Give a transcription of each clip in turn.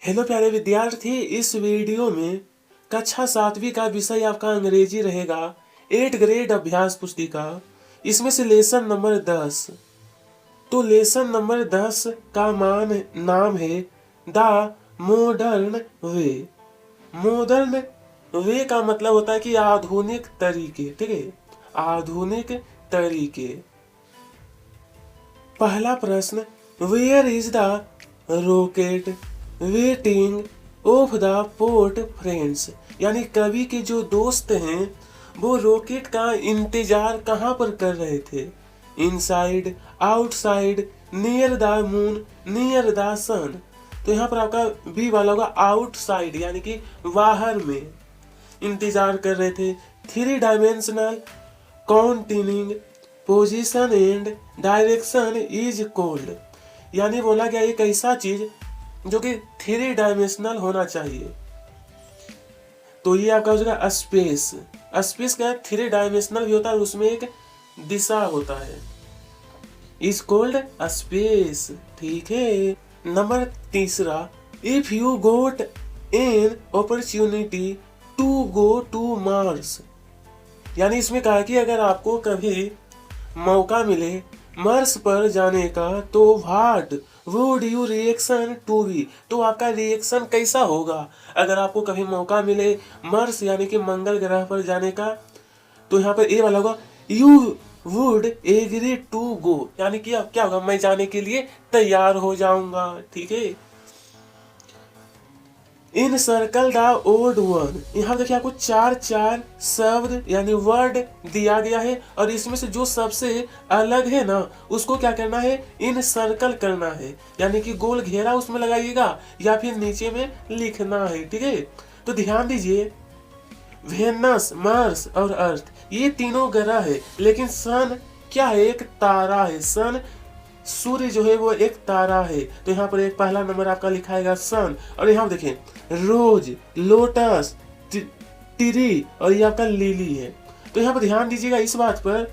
Hello प्यारे विद्यार्थी, इस वीडियो में कक्षा 7वीं का विषय आपका अंग्रेजी रहेगा। 8 ग्रेड अभ्यास पुस्तिका, इसमें से लेसन नंबर 10। तो लेसन नंबर 10 का नाम है the modern way. Modern way का मतलब होता है कि आधुनिक तरीके। ठीक है, आधुनिक तरीके। पहला प्रश्न, where is the rocket waiting of the port friends. यानी कवि के जो दोस्त हैं वो रॉकेट का इंतजार कहाँ पर कर रहे थे। Inside, outside, near the moon, near the sun. तो यहाँ पर आपका बी वाला होगा आउटसाइड, यानी कि बाहर में इंतजार कर रहे थे। 3 dimensional counting position and direction is called. यानी बोला गया एक ऐसा चीज जो कि 3 डायमेंशनल होना चाहिए। तो ये आपका हो जाएगा स्पेस। स्पेस क्या है, 3 डायमेंशनल भी होता है, उसमें एक दिशा होता है, इज कॉल्ड स्पेस। ठीक है। नंबर तीसरा, if you got an opportunity to go to Mars. यानी इसमें कहा कि अगर आपको कभी मौका मिले मार्स पर जाने का तो what would you reaction to be. तो आपका रिएक्शन कैसा होगा अगर आपको कभी मौका मिले मार्स यानी कि मंगल ग्रह पर जाने का। तो यहाँ पर ए वाला होगा you would agree to go, यानी कि अब क्या होगा, मैं जाने के लिए तैयार हो जाऊंगा। ठीक है। इन सर्कल द ओड वन। यहाँ देखिए आपको 4 शब्द यानी वर्ड दिया गया है और इसमें से जो सबसे अलग है ना उसको क्या करना है, इन सर्कल करना है, यानी कि गोल घेरा उसमें लगाइएगा या फिर नीचे में लिखना है। ठीक है। तो ध्यान दीजिए, वेनस, मार्स और अर्थ ये तीनों ग्रह है, लेकिन सन क्या है, एक तारा है। सन सूर्य जो है वो एक तारा है। तो यहाँ पर एक पहला नंबर आपका लिखाएगा सन। और यहाँ देखें रोज, लोटस, टिरी और ये आपका लिली है। तो यहाँ पर ध्यान दीजिएगा इस बात पर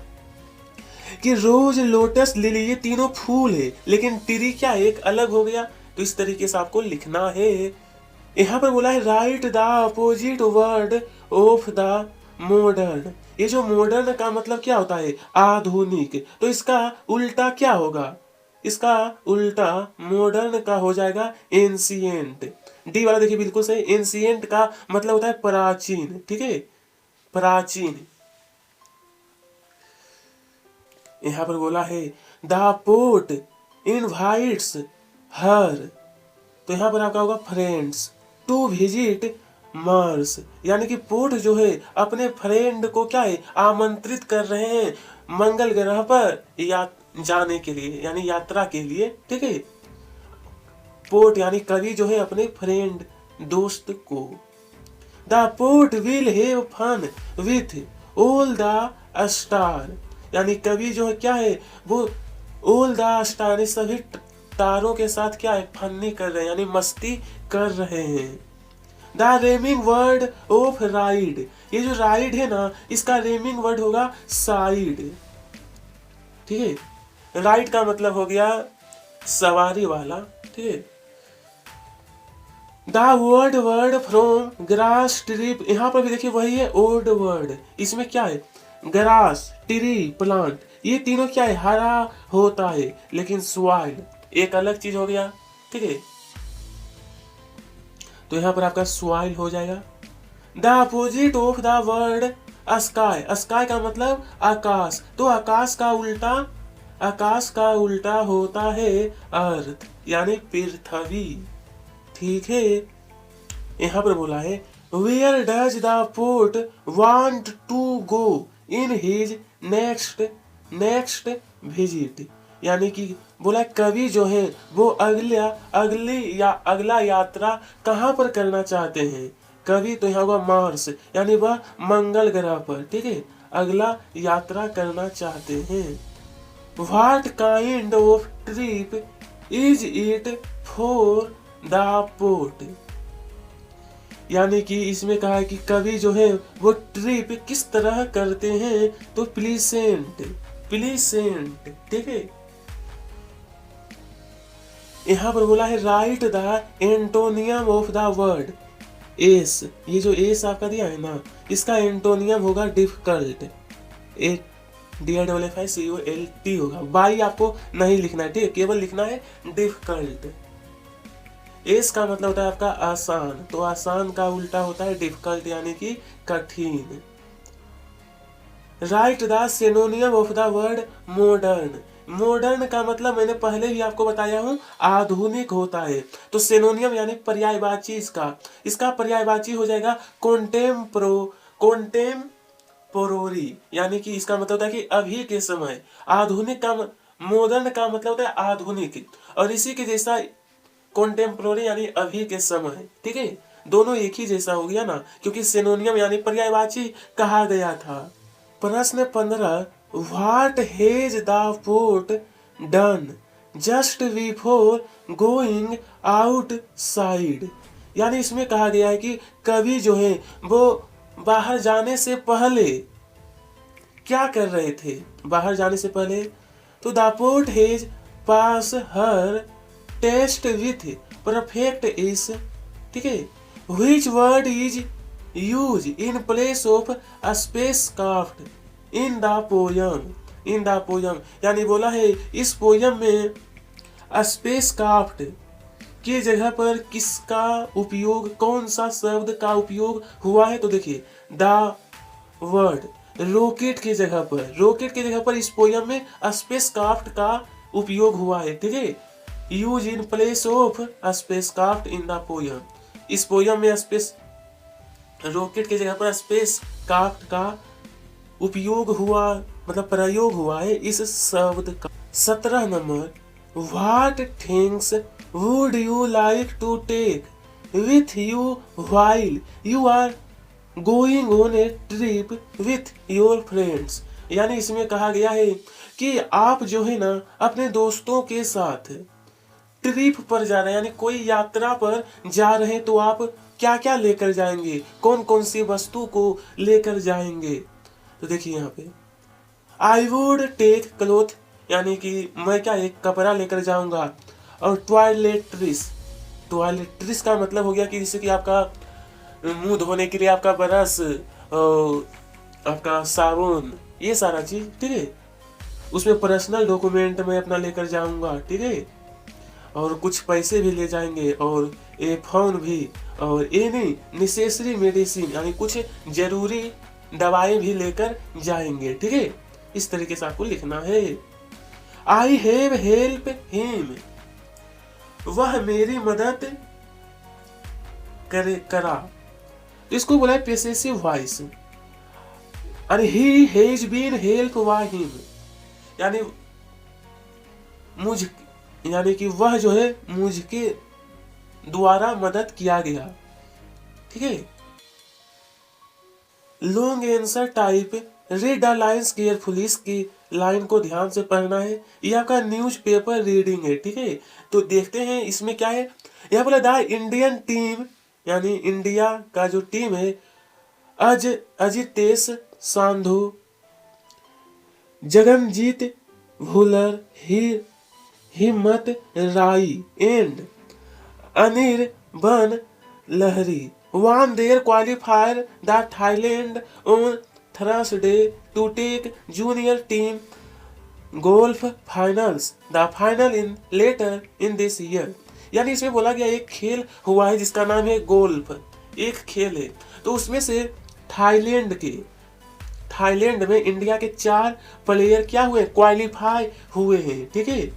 कि रोज, लोटस, लिली ये तीनों फूल है, लेकिन टिरी क्या है, एक अलग हो गया। तो इस तरीके से आपको लिखना है। यहाँ पर बोला है right the opposite word of the modern. ये जो मॉडर्न का मतलब क्या होता है, आधुनिक। तो इसका उल्टा क्या होगा, इसका उल्टा मॉडर्न का हो जाएगा एंशिएंट। डी वाला देखिए बिल्कुल सही। एंशिएंट का मतलब होता है प्राचीन। ठीक है, प्राचीन। यहाँ पर बोला है द पोर्ट इनवाइट्स हर। तो यहाँ पर आपका होगा फ्रेंड्स टू विजिट मार्स। यानी कि पोर्ट जो है अपने फ्रेंड को क्या है, आमंत्रित कर रहे हैं मंगल ग्रह पर या जाने के लिए, यानी यात्रा के लिए। ठीक है। पोर्ट यानी कवि जो है अपने फ्रेंड, दोस्त को। The port will have fun with all the star. यानी कवि जो है क्या है, वो ऑल द स्टार सभी तारों के साथ क्या है, फन्नी कर रहे हैं, यानी मस्ती कर रहे हैं। The रेमिंग word of ride. ये जो राइड है ना इसका रेमिंग वर्ड होगा साइड। ठीक है। राइड का मतलब हो गया सवारी वाला। ठीक है। The word from grass trip. यहाँ पर भी देखिए वही है ओल्ड वर्ड। इसमें क्या है, ग्रास, ट्री, प्लांट ये तीनों क्या है, हरा होता है, लेकिन स्वाइल एक अलग चीज हो गया। ठीक है। तो यहाँ पर आपका स्वाइल हो जाएगा। The opposite of the word sky. Sky का मतलब आकाश। तो आकाश का उल्टा, आकाश का उल्टा होता है अर्थ, यानी पृथ्वी। ठीक है। यहाँ पर बोला है where does the port want to go in his next visit. यानी कि बोला कवि जो है वो अगला यात्रा कहाँ पर करना चाहते हैं कवि। तो यहाँ होगा मार्स, यानी वह मंगल ग्रह पर। ठीक है, अगला यात्रा करना चाहते हैं। What kind of trip is it for the port. यानी कि इसमें कहा है कि कवि जो है वो ट्रिप किस तरह करते हैं। तो प्लीसेंट, प्लीसेंट। ठीक है। यहाँ पर बोला है right the antonym of the word S. ये जो एस आपका दिया है ना, इसका एंटोनियम होगा डिफिकल्ट, DIFFICULT होगा। बाई आपको नहीं लिखना है, ठीक है, केवल लिखना है डिफिकल्ट। एस का मतलब होता है आपका आसान, तो आसान का उल्टा होता है डिफिकल्ट यानी कि कठिन। Right the सिनोनियम of the word modern. Modern का मतलब मैंने पहले भी आपको बताया हूं आधुनिक होता है, तो सिनोनियम यानी पर्यायवाची इसका पर्यायवाची हो जाएगा कॉन्टेम्पोररी, यानी कि इसका मतलब होता है कि अभी के समय। आधुनिक का मॉडर्न का मतलब होता है आधुनिक, और इसी के जैसा कॉन्टेम्पोररी यानी अभी के समय, ठीक है, दोनों एक ही जैसा हो गया ना, क्योंकि सिनोनियम यानी पर्यायवाची कहा गया था। प्रश्न 15, what has the port done just before going outside. यानी इसमें कहा गया है कि कवि जो है वो बाहर जाने से पहले क्या कर रहे थे। बाहर जाने से पहले तो the port has pass her test with perfect ease, ठीक है, which word is use in place of spacecraft in the poem. यानी बोला है इस पोयम में स्पेस क्राफ्ट की जगह पर किसका उपयोग, कौन सा शब्द का उपयोग हुआ है। तो देखिए द वर्ड रॉकेट की जगह पर इस पोयम में स्पेस क्राफ्ट का उपयोग हुआ है, ठीक है, use in place of spacecraft in the poem. इस पोयम में स्पेस रॉकेट की जगह पर स्पेस क्राफ्ट का उपयोग हुआ, मतलब प्रयोग हुआ है इस शब्द का। 17 number, what things would you like to take with you while you are going on a trip with your friends. यानी इसमें कहा गया है कि आप जो है ना अपने दोस्तों के साथ ट्रिप पर जा रहे हैं, यानी कोई यात्रा पर जा रहे हैं, तो आप क्या क्या लेकर जाएंगे, कौन कौन सी वस्तु को लेकर जाएंगे। तो देखिए यहाँ पे आई वुड टेक क्लोथ, यानी कि मैं क्या एक कपड़ा लेकर जाऊंगा, और टॉयलेट्रिस का मतलब हो गया कि जैसे कि आपका मुंह धोने के लिए आपका ब्रश और आपका साबुन, ये सारा चीज, ठीक है। उसमें पर्सनल डॉक्यूमेंट मैं अपना लेकर जाऊंगा, ठीक है, और कुछ पैसे भी ले जाएंगे, और ए फोन भी, और एनी नेसेसरी मेडिसिन यानी कुछ जरूरी दवाएं भी लेकर जाएंगे, ठीक है। इस तरीके से आपको लिखना है। आई हैव हेल्प हिम, वह मेरी मदद करा। इसको बोला है पॉसेसिव वॉइस, और he has been help by him, यानी कि वह जो है मुझके द्वारा मदद किया गया, ठीक है। Long answer type, read the lines carefully, इसकी लाइन को ध्यान से पढ़ना है। ये आपका न्यूज़पेपर रीडिंग है, ठीक है। तो देखते हैं इसमें क्या है। यहाँ बोला द इंडियन टीम, यानी इंडिया का जो टीम है, Ajitesh Sandhu, जगनजीत Bhullar, Himmat Rai and Anirban Lahiri won their qualifier the Thailand on Thursday to take junior team golf finals, the final in later in this year। यानी इसमें बोला गया एक खेल हुआ है जिसका नाम है गोल्फ, एक खेल है, तो उसमें से थाईलैंड में इंडिया के 4 प्लेयर क्या हुए, क्वालिफाई हुए हैं, ठीक है।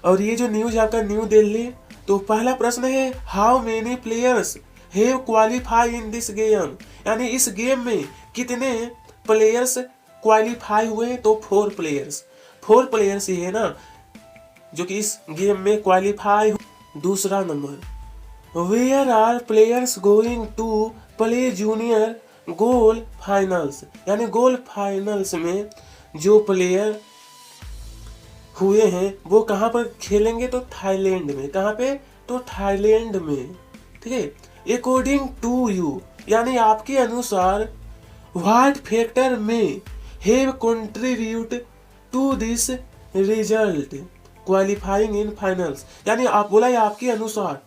और ये जो न्यूज आपका न्यू दिल्ली, तो पहला प्रश्न है how many players have qualify in this game, यानी इस गेम में कितने प्लेयर्स क्वालिफाई हुए हैं। तो 4 प्लेयर्स ही है ना जो कि इस गेम में क्वालिफाई। दूसरा number, where are players going to play junior goal finals, यानी गोल फाइनल्स में जो प्लेयर हुए हैं वो कहाँ पर खेलेंगे, तो थाईलैंड में। कहाँ पे, तो थाईलैंड में, ठीक है। अकॉर्डिंग टू यू, यानी आपके अनुसार, what factor may have contribute to this result, qualifying in finals, यानी आप बोला है आपके अनुसार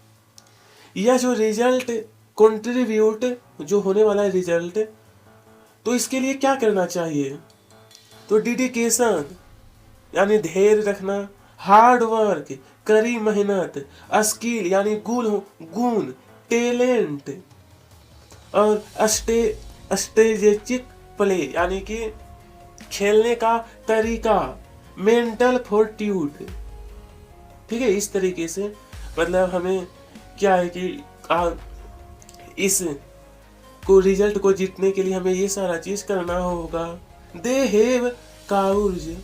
यह जो रिजल्ट कंट्रीब्यूट जो होने वाला है रिजल्ट, तो इसके लिए क्या करना चाहिए? तो डेडिकेशन यानी धैर्य रखना, हार्ड वर्क कड़ी मेहनत, स्किल यानी गुण, टैलेंट, और स्ट्रेटेजिक प्ले यानी कि खेलने का तरीका, मेंटल फोर्ट्यूड। ठीक है, इस तरीके से मतलब हमें क्या है कि इस को रिजल्ट को जीतने के लिए हमें ये सारा चीज करना होगा। दे हैव काउज,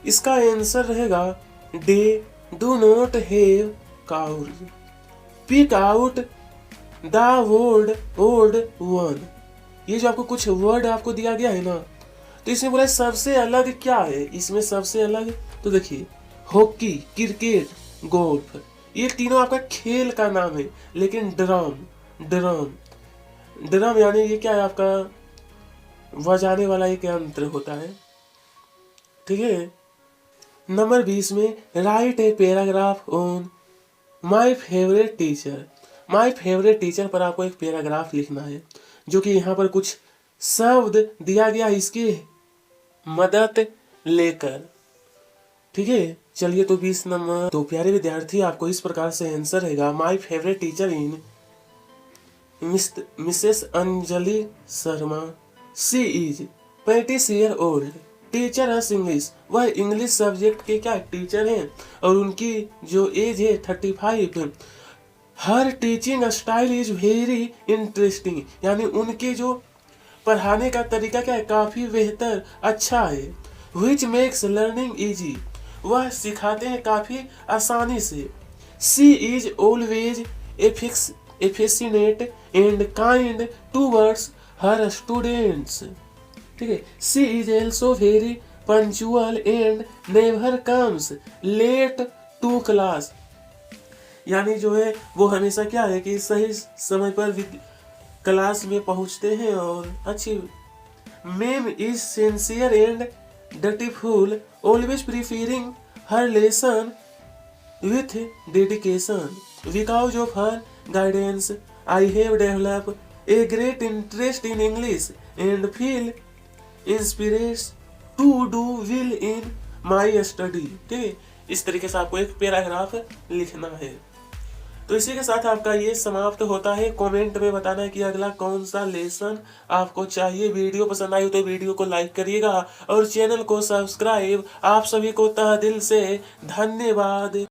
इसका आंसर रहेगा they do not have cows. Pick out the word old one, ये जो आपको कुछ वर्ड आपको दिया गया है ना, तो इसमें बोला सबसे अलग क्या है, इसमें सबसे अलग तो देखिए हॉकी, क्रिकेट, गोल्फ, ये तीनों आपका खेल का नाम है, लेकिन ड्रम यानी ये क्या है आपका बजाने वाला एक यंत्र होता है। ठीक है, नंबर 20 में right a paragraph on my favourite teacher. My favourite teacher पर आपको एक पैराग्राफ लिखना है, जो कि यहाँ पर कुछ शब्द दिया गया इसकी मदद लेकर। ठीक है, चलिए तो 20 नंबर। तो प्यारे विद्यार्थी, आपको इस प्रकार से आंसर रहेगा my favourite teacher in Mrs Anjali Sharma, she is 35 year old, teacher है इंग्लिश, वह इंग्लिश सब्जेक्ट के क्या टीचर हैं, और उनकी जो एज है 35। Her teaching style is very interesting, यानी उनके जो पढ़ाने का तरीका क्या है, काफी बेहतर, अच्छा है। विच मेक्स लर्निंग इजी, वह सिखाते हैं काफी आसानी से। She is always affectionate and kind towards her students. ठीक है, she is also very punctual and never comes late to class, यानी जो है वो हमेशा क्या है कि सही समय पर क्लास में पहुंचते हैं और अच्छी। Ma'am is sincere and dutiful, always preferring her lesson with dedication. Because of her guidance I have develop a great interest in English and feel inspiration to do well in my study. ठीक है, इस तरीके से आपको एक paragraph लिखना है। तो इसी के साथ आपका ये समाप्त होता है। कमेंट में बताना कि अगला कौन सा लेसन आपको चाहिए। वीडियो पसंद आई तो वीडियो को लाइक करिएगा और चैनल को सब्सक्राइब। आप सभी को तहे दिल से धन्यवाद।